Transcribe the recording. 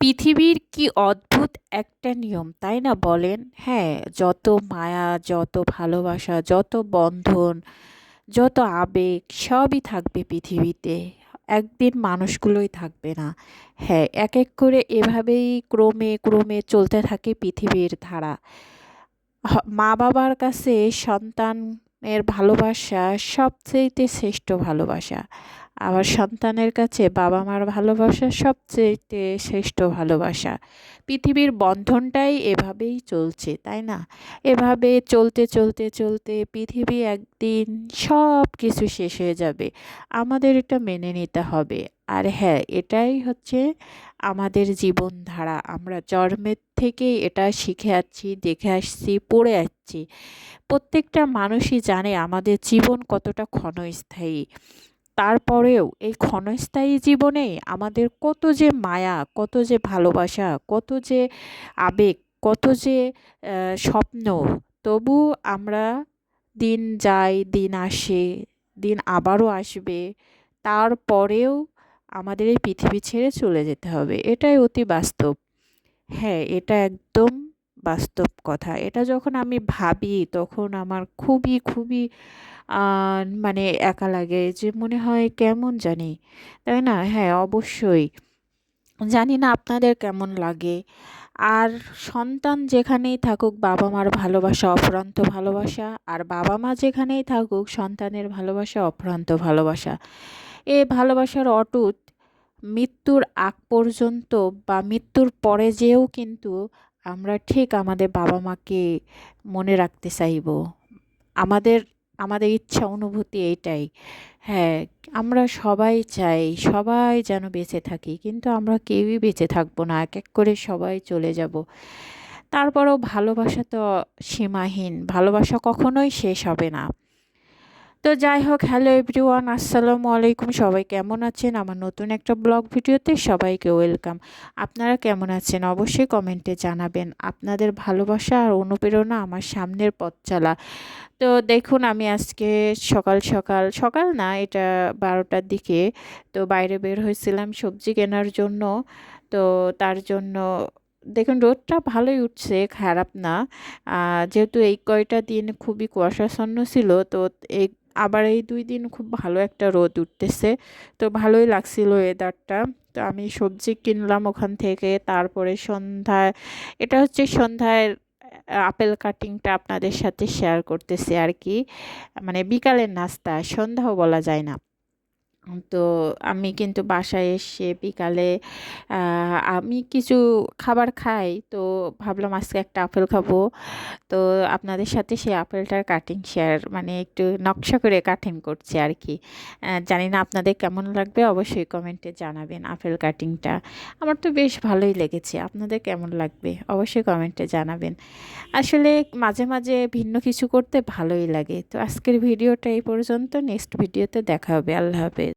পৃথিবীর কি অদ্ভুত একটা নিয়ম, তাই না বলেন? হ্যাঁ, যত মায়া, যত ভালোবাসা, যত বন্ধন, যত আবেগ সবই থাকবে পৃথিবীতে। একদিন মানুষগুলোই থাকবে না। হ্যাঁ, এক এক করে এভাবেই ক্রমে ক্রমে চলতে থাকে পৃথিবীর ধারা। মা-বাবার কাছে সন্তানের ভালোবাসা সবচাইতে শ্রেষ্ঠ ভালোবাসা। আবার সন্তানের কাছে বাবা-মার ভালোবাসা সবচাইতে শ্রেষ্ঠ ভালোবাসা। পৃথিবীর বন্ধনটাই এভাবেই চলছে, তাই না? এভাবে চলতে, চলতে, চলতে পৃথিবী একদিন সব কিছু শেষ হয়ে যাবে। আমাদের এটা মেনে নিতে হবে। আর হ্যাঁ, এটাই হচ্ছে আমাদের জীবনধারা। আমরা জন্মের থেকেই এটা শিখে আসছি, দেখে আসছি, পড়ে আসছি। প্রত্যেকটা মানুষই জানে আমাদের জীবন কতটা ক্ষণস্থায়ী। তারপরেও এই ক্ষণস্থায়ী জীবনে আমাদের কত যে মায়া, কত যে ভালোবাসা, কত যে আবেগ, কত যে স্বপ্ন। তবু আমরা দিন যায়, দিন আসে, দিন আবারও আসবে। তারপরেও আমাদের এই পৃথিবী ছেড়ে চলে যেতে হবে। এটাই অতি বাস্তব। হ্যাঁ, এটা একদম বাস্তব কথা। এটা যখন আমি ভাবি তখন আমার খুবই, খুবই আ মানে একা লাগে যে মনে হয় কেমন জানি। তাই না? হ্যাঁ, অবশ্যই। জানি না আপনাদের কেমন লাগে। আর সন্তান যেখানেই থাকুক বাবা-মার ভালোবাসা অফুরন্ত ভালোবাসা। আর বাবা-মা যেখানেই থাকুক সন্তানের ভালোবাসা অফুরন্ত ভালোবাসা। এ ভালোবাসার অটুট মৃত্যুর আগ পর্যন্ত বা মৃত্যুর পরে যেয়েও কিন্তু আমরা ঠিক আমাদের বাবা-মাকে মনে রাখতে চাইবো। আমাদের আমাদের ইচ্ছা অনুভূতি এইটাই। হ্যাঁ, আমরা সবাই চাই সবাই যেন বেঁচে থাকি। কিন্তু আমরা কেউই বেঁচে থাকবো না। এক, এক করে সবাই চলে যাবো। তারপরেও ভালোবাসা তো সীমাহীন। ভালোবাসা কখনোই শেষ হবে না। তো যাই হোক, হ্যালো এভরিওয়ান, আসসালামু আলাইকুম। সবাই কেমন আছেন? আমার নতুন একটা ব্লগ ভিডিওতে সবাইকে ওয়েলকাম। আপনারা কেমন আছেন? অবশ্যই কমেন্টে জানাবেন। আপনাদের ভালোবাসা আর অনুপ্রেরণা আমার সামনের পথ চলা। তো দেখুন, আমি আজকে সকাল সকাল, সকাল না এটা 12টার দিকে তো বাইরে বের হয়েছিলাম সবজি কেনার জন্য। তো তার জন্য দেখুন রোদটা ভালোই উঠছে, খারাপ না। যেহেতু এই কয়টা দিন খুবই কুয়াশাচ্ছন্ন ছিল, তো এই আবার এই ২ দিন খুব ভালো একটা রোদ উঠতেছে। তো ভালোই লাগছিল ওয়েদারটা। তো আমি সবজি কিনলাম ওখান থেকে। তারপরে সন্ধ্যায়, এটা হচ্ছে সন্ধ্যায় আপেল কাটিংটা আপনাদের সাথে শেয়ার করতেছি আরকি। মানে বিকালের নাস্তা, সন্ধ্যাও বলা যায় না। তো আমি কিন্তু বাসায় এসে বিকালে আমি কিছু খাবার খাই। তো ভাবলাম আজকে একটা আপেল খাবো। তো আপনাদের সাথে সেই আপেলটার কাটিং শেয়ার, মানে একটু নকশা করে কাটিং করছি আরকি। জানি না আপনাদের কেমন লাগবে, অবশ্যই কমেন্টে জানাবেন আপেল কাটিংটা। আমার তো বেশ ভালোই লেগেছে। আপনাদের কেমন লাগবে? অবশ্যই কমেন্টে জানাবেন। আসলে মাঝে, মাঝে ভিন্ন কিছু করতে ভালোই লাগে। তো আজকের ভিডিওটা এই পর্যন্ত। নেক্সট ভিডিওতে দেখা হবে। আল্লাহ হাফেজ।